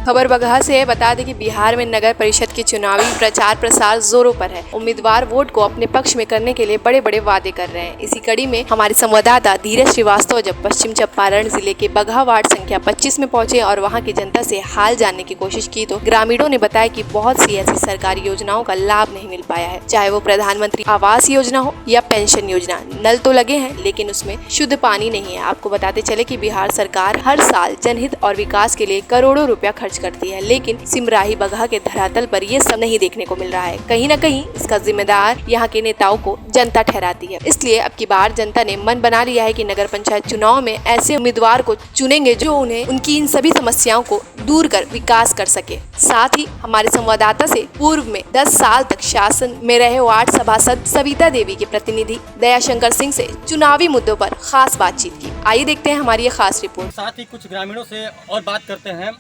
खबर बगहा से है। बता दें कि बिहार में नगर परिषद के चुनावी प्रचार प्रसार जोरों पर है। उम्मीदवार वोट को अपने पक्ष में करने के लिए बड़े बड़े वादे कर रहे हैं। इसी कड़ी में हमारे संवाददाता धीरज श्रीवास्तव जब पश्चिम चंपारण जिले के बगहा वार्ड संख्या 25 में पहुंचे और वहां की जनता से हाल जानने की कोशिश की तो ग्रामीणों ने बताया कि बहुत सी ऐसी सरकारी योजनाओं का लाभ नहीं मिल पाया है, चाहे वो प्रधानमंत्री आवास योजना हो या पेंशन योजना। नल तो लगे हैं लेकिन उसमें शुद्ध पानी नहीं है। आपको बताते चले कि बिहार सरकार हर साल जनहित और विकास के लिए करोड़ों रुपया खर्च करती है, लेकिन सिमराही बगहा के धरातल पर ये सब नहीं देखने को मिल रहा है। कहीं न कहीं इसका जिम्मेदार यहाँ के नेताओं को जनता ठहराती है। इसलिए अब की बार जनता ने मन बना लिया है कि नगर पंचायत चुनाव में ऐसे उम्मीदवार को चुनेंगे जो उन्हें उनकी इन सभी समस्याओं को दूर कर विकास कर सके। साथ ही हमारे संवाददाता से पूर्व में 10 साल तक शासन में रहे वार्ड सभासद सविता देवी के प्रतिनिधि दयाशंकर सिंह से चुनावी मुद्दों पर खास बातचीत की। आइए देखते हैं हमारी ये खास रिपोर्ट। साथ ही कुछ ग्रामीणों से और बात करते हैं।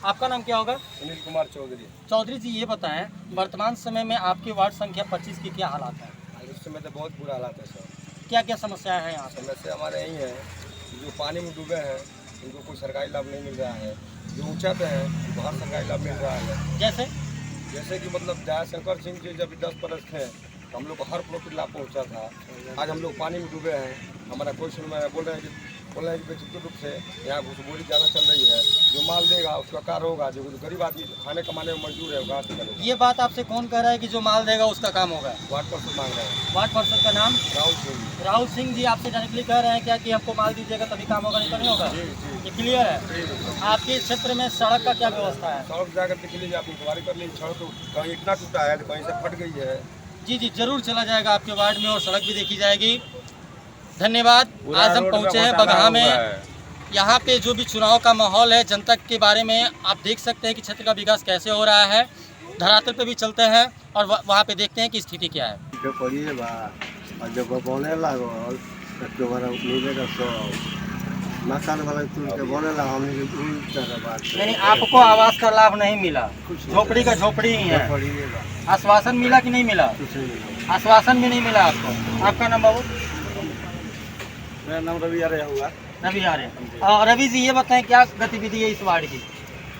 आपका नाम क्या होगा? सुनील कुमार चौधरी। चौधरी जी, ये बताएं वर्तमान समय में आपके वार्ड संख्या 25 की क्या हालात है? इस समय तो बहुत बुरा हालात है सर। क्या क्या समस्याएं हैं यहाँ पे? समस्या हमारे यही है, जो पानी में डूबे हैं उनको कोई सरकारी लाभ नहीं मिल रहा है। जो ऊंचा पे हैं वहाँ सरकारी लाभ मिल रहा है। जैसे कि मतलब दयाशंकर सिंह जी जब 10 बरस थे तो हम लोग को हर फ्लोर लाभ पहुँचा था। आज हम लोग पानी में डूबे हैं, हमारा कोई सुनवाई बोल रहे हैं कि विचित्र रूप से यहाँ घुसखोरी ज़्यादा चल रही है। जो माल देगा उसका कार होगा, जो गरीब आदमी खाने कमाने में मजदूर है वहाँ से करेगा। ये बात आपसे कौन कह रहा है कि जो माल देगा उसका काम होगा? वार्ड पार्षद मांग रहे हैं। वार्ड पार्षद का नाम? राहुल सिंह। राहुल सिंह जी आपसे डायरेक्टली कह रहे हैं क्या कि हमको माल दीजिएगा तभी काम होगा, नहीं तो नहीं होगा? जी जी, ये क्लियर है। आपके क्षेत्र में सड़क का क्या व्यवस्था है? सड़क जाकर देख लीजिए, आप इंक्वायरी कर लीजिए। सड़क तो कहीं इतना टूटा है तो कहीं से फट गई है। जी जी, जरूर चला जाएगा आपके वार्ड में और सड़क भी देखी जाएगी। धन्यवाद। आज हम पहुँचे हैं बगहा में। यहाँ पे जो भी चुनाव का माहौल है, जनता के बारे में आप देख सकते हैं कि क्षेत्र का विकास कैसे हो रहा है। धरातल पे भी चलते हैं और वहाँ पे देखते हैं कि स्थिति क्या है। यानी आपको आवास का लाभ नहीं मिला, झोपड़ी का झोपड़ी ही है। आश्वासन मिला कि नहीं मिला? आश्वासन भी नहीं मिला आपको। आपका नाम बाबू? मेरा नाम रवि आर्य हुआ। रवि आर्य। और रवि जी, ये बताएं क्या गतिविधि है इस वार्ड की?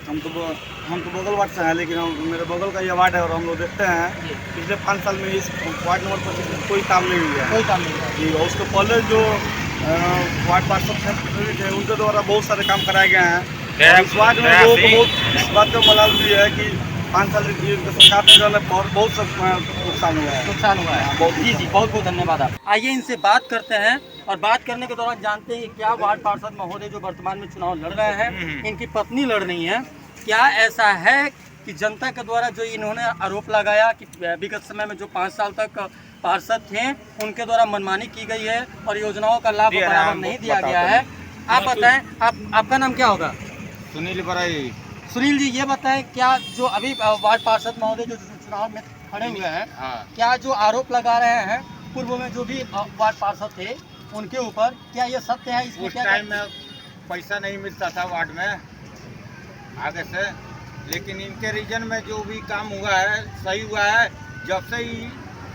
हम तो बगल वार्ड से हैं, लेकिन मेरे बगल का ये वार्ड है और हम लोग देखते हैं पिछले 5 साल में इस वार्ड नंबर 25 में कोई काम नहीं हुआ है। कोई काम नहीं हुआ जी। और उसके पहले जो वार्ड पार्षद थे उनके द्वारा बहुत सारे काम कराए गए हैं। इस वार्ड में लोगों को बहुत इस बात का मलाल भी है कि 5 साल की सरकार ने जाने पर बहुत सब नुकसान हुआ है। नुकसान हुआ है। जी जी, बहुत बहुत धन्यवाद। आप आइए इनसे बात करते हैं और बात करने के दौरान जानते हैं क्या वार्ड पार्षद महोदय जो वर्तमान में चुनाव लड़ रहे हैं, इनकी पत्नी लड़ रही है, क्या ऐसा है कि जनता के द्वारा जो इन्होंने आरोप लगाया कि विगत समय में जो 5 साल तक पार्षद थे उनके द्वारा मनमानी की गई है और योजनाओं का लाभ बराबर नहीं दिया गया है। आप बताएं, आपका नाम क्या होगा? सुनील बराई। सुनील जी, ये बताएं क्या जो अभी वार्ड पार्षद महोदय जो चुनाव में खड़े हुए हैं, क्या जो आरोप लगा रहे हैं पूर्व में जो भी वार्ड पार्षद थे उनके ऊपर, क्या ये सत्य है? इसमें उस टाइम में पैसा नहीं मिलता था वार्ड में आगे से, लेकिन इनके रीजन में जो भी काम हुआ है सही हुआ है। जब से ही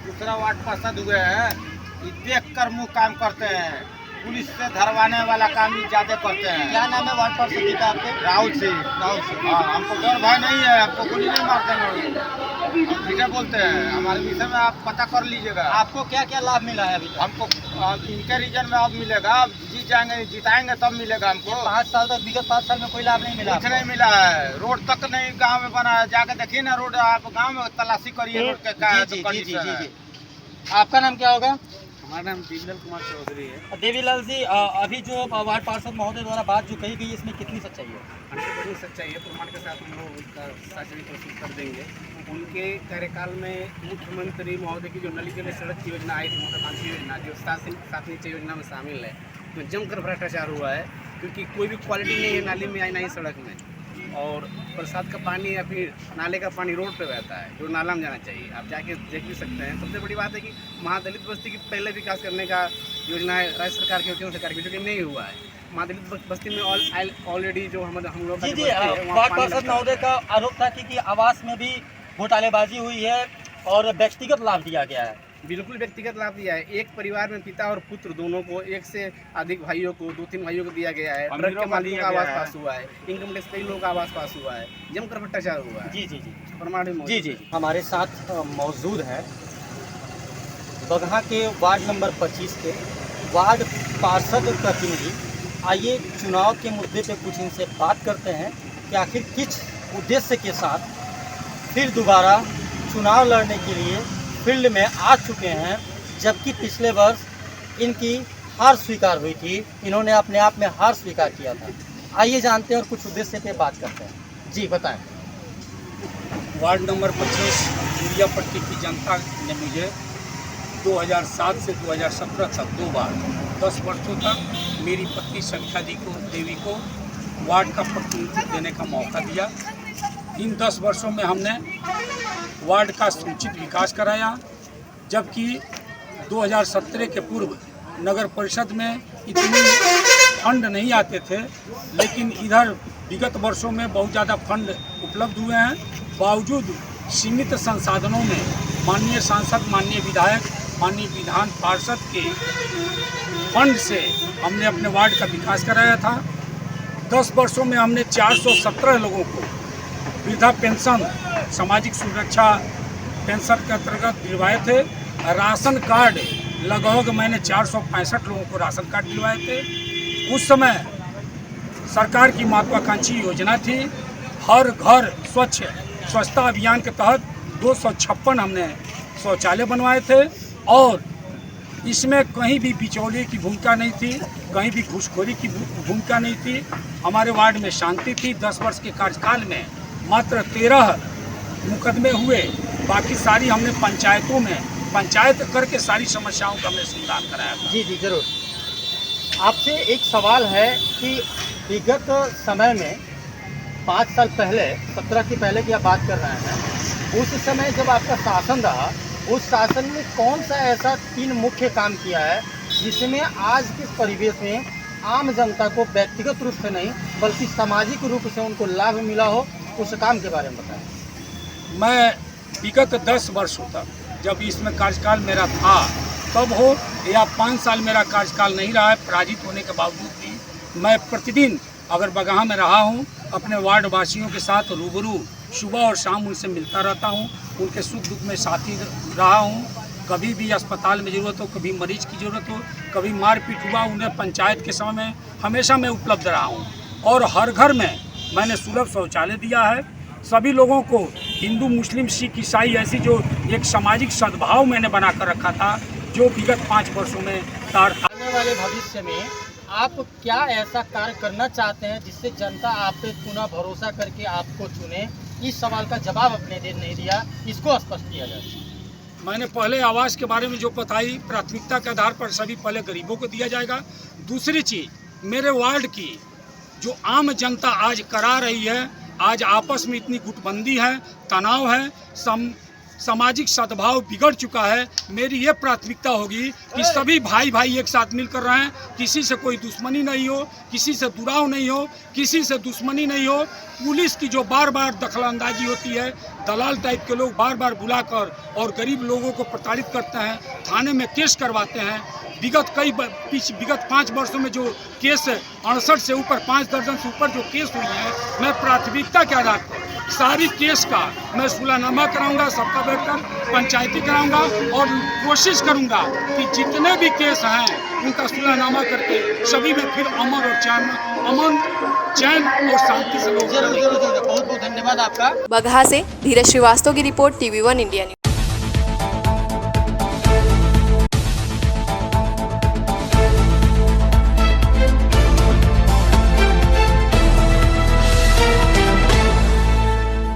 दूसरा वार्ड पार्षद हुए हैं ये देख कर मुँह काम करते हैं, पुलिस से धरवाने वाला काम ही ज्यादा करते हैं। क्या नाम है वार्ड पार्षद जी का आपके? राहुल सिंह। राहुल सिंह। हाँ, हमको डर भय नहीं है, हमको गोली नहीं मारते हैं। ठीक है बोलते हैं, हमारे विषय में आप पता कर लीजिएगा। आपको क्या क्या लाभ मिला है अभी तक? हमको इनके रीजन में अब मिलेगा, अब जीत जाएंगे जिताएंगे तब मिलेगा हमको। 5 साल तक, विगत 5 साल में कोई लाभ नहीं मिला? कुछ नहीं मिला है। रोड तक नहीं गांव में बना है, जाके देखिए ना रोड, आप गांव में तलाशी करिए रोड के क्या कंडीशन है। आपका नाम क्या होगा? हमारा नाम देवीलाल कुमार चौधरी है। देवीलाल जी, अभी जो वार्ड पार्षद महोदय द्वारा बात जो कही गई इसमें कितनी सच्चाई है? 100% सच्चाई है। प्रमाण के साथ हम लोग उसका साक्ष्य प्रस्तुत कर देंगे। उनके कार्यकाल में मुख्यमंत्री महोदय की जो नली के लिए सड़क की योजना आई थी, महत्वाकांक्षी योजना जो 7 नीचे योजना में शामिल है, तो जमकर भ्रष्टाचार हुआ है, क्योंकि कोई भी क्वालिटी नहीं है नाली में, ना ही सड़क में। और बरसात का पानी या फिर नाले का पानी रोड पे बहता है जो नाला में जाना चाहिए। आप जाके देख भी सकते हैं। सबसे बड़ी बात है कि महादलित बस्ती की पहले विकास करने का योजना है राज्य सरकार की, केंद्र सरकार की, जो कि नहीं हुआ है। महादलित बस्ती में ऑलरेडी जो हम लोग वार्ड पार्षद महोदय का आरोप था कि आवास में भी घोटालेबाजी हुई है और व्यक्तिगत लाभ दिया गया है। बिल्कुल व्यक्तिगत लाभ दिया है। एक परिवार में पिता और पुत्र दोनों को, एक से अधिक भाइयों को, 2-3 भाइयों को दिया गया है। ट्रक के मालिकों का आवास पास हुआ है, इनकम टैक्स कई लोगों का आवास पास हुआ है, जमकर भ्रष्टाचार हुआ है। जी प्रमाण भी जी जी हमारे साथ मौजूद हैं बगहा के वार्ड नंबर 25 के वार्ड पार्षद प्रतिनिधि। आइए चुनाव के मुद्दे पे कुछ इनसे बात करते हैं कि आखिर किस उद्देश्य के साथ फिर दोबारा चुनाव लड़ने के लिए फील्ड में आ चुके हैं, जबकि पिछले वर्ष इनकी हार स्वीकार हुई थी। इन्होंने अपने आप में हार स्वीकार किया था। आइए जानते हैं और कुछ उद्देश्य पे बात करते हैं। जी बताएं। वार्ड नंबर 25 यूरियापट्टी की जनता ने मुझे 2007 से 2017 तक 2 बार 10 वर्षों तक मेरी पत्नी सविता देवी को वार्ड का प्रतिनिधित्व देने का मौका दिया। इन 10 वर्षों में हमने वार्ड का समुचित विकास कराया, जबकि 2017 के पूर्व नगर परिषद में इतनी फंड नहीं आते थे, लेकिन इधर विगत वर्षों में बहुत ज़्यादा फंड उपलब्ध हुए हैं। बावजूद सीमित संसाधनों में माननीय सांसद, माननीय विधायक, माननीय विधान पार्षद के फंड से हमने अपने वार्ड का विकास कराया था। 10 वर्षों में हमने 417 लोगों को वृद्धा पेंशन, सामाजिक सुरक्षा पेंशन के अंतर्गत दिलवाए थे। राशन कार्ड लगभग मैंने 465 लोगों को राशन कार्ड दिलवाए थे। उस समय सरकार की महत्वाकांक्षी योजना थी हर घर स्वच्छता अभियान के तहत 256 हमने शौचालय बनवाए थे, और इसमें कहीं भी बिचौलिए की भूमिका नहीं थी, कहीं भी घूसखोरी की भूमिका नहीं थी। हमारे वार्ड में शांति थी। 10 वर्ष के कार्यकाल में मात्र 13 मुकदमे हुए, बाकी सारी हमने पंचायतों में पंचायत करके सारी समस्याओं का हमने समाधान कराया था। जी जी जरूर। आपसे एक सवाल है कि विगत समय में 5 साल पहले, 17 की पहले की आप बात कर रहे हैं, उस समय जब आपका शासन रहा, उस शासन में कौन सा ऐसा 3 मुख्य काम किया है जिसमें आज के परिवेश में आम जनता को व्यक्तिगत रूप से नहीं बल्कि सामाजिक रूप से उनको लाभ मिला हो, उस काम के बारे में बताएं। मैं विगत 10 वर्षों तक जब इसमें कार्यकाल मेरा था तब हो या 5 साल मेरा कार्यकाल नहीं रहा है, पराजित होने के बावजूद भी मैं प्रतिदिन अगर बगहा में रहा हूँ, अपने वार्ड वासियों के साथ रूबरू सुबह और शाम उनसे मिलता रहता हूँ, उनके सुख दुख में साथी रहा हूँ। कभी भी अस्पताल में ज़रूरत हो, कभी मरीज की ज़रूरत हो, कभी मारपीट हुआ, उन्हें पंचायत के समय में हमेशा मैं उपलब्ध रहा हूँ। और हर घर में मैंने सुलभ शौचालय दिया है। सभी लोगों को, हिंदू, मुस्लिम, सिख, ईसाई, ऐसी जो एक सामाजिक सद्भाव मैंने बना कर रखा था, जो विगत 5 वर्षों में आने वाले भविष्य में आप क्या ऐसा कार्य करना चाहते हैं जिससे जनता आप पे पुनः भरोसा करके आपको चुने? इस सवाल का जवाब अपने देर नहीं दिया, इसको स्पष्ट किया जाए। मैंने पहले आवास के बारे में जो बताई, प्राथमिकता के आधार पर सभी पहले गरीबों को दिया जाएगा। दूसरी चीज़, मेरे वार्ड की जो आम जनता आज करा रही है, आज आपस में इतनी गुटबंदी है, तनाव है, सामाजिक सद्भाव बिगड़ चुका है। मेरी ये प्राथमिकता होगी कि सभी भाई भाई एक साथ मिलकर रहें, किसी से कोई दुश्मनी नहीं हो, किसी से दुराव नहीं हो, किसी से दुश्मनी नहीं हो। पुलिस की जो बार बार दखलंदाजी होती है, दलाल टाइप के लोग बार बार बुलाकर और गरीब लोगों को प्रताड़ित करते हैं, थाने में केस करवाते हैं। विगत 5 वर्षों में जो केस 68 से ऊपर, 5 दर्जन से ऊपर जो केस हुई हैं, मैं प्राथमिकता के आधार पर सारी केस का मैं सुलहनामा कराऊंगा, सबका बैठकर पंचायती कराऊंगा, और कोशिश करूंगा कि जितने भी केस हैं उनका सुलहनामा करके सभी में फिर अमन चैन और शांति से लोग। जरूर, बहुत बहुत धन्यवाद आपका। बगहा से धीरज श्रीवास्तव की रिपोर्ट, TV1 इंडिया न्यूज।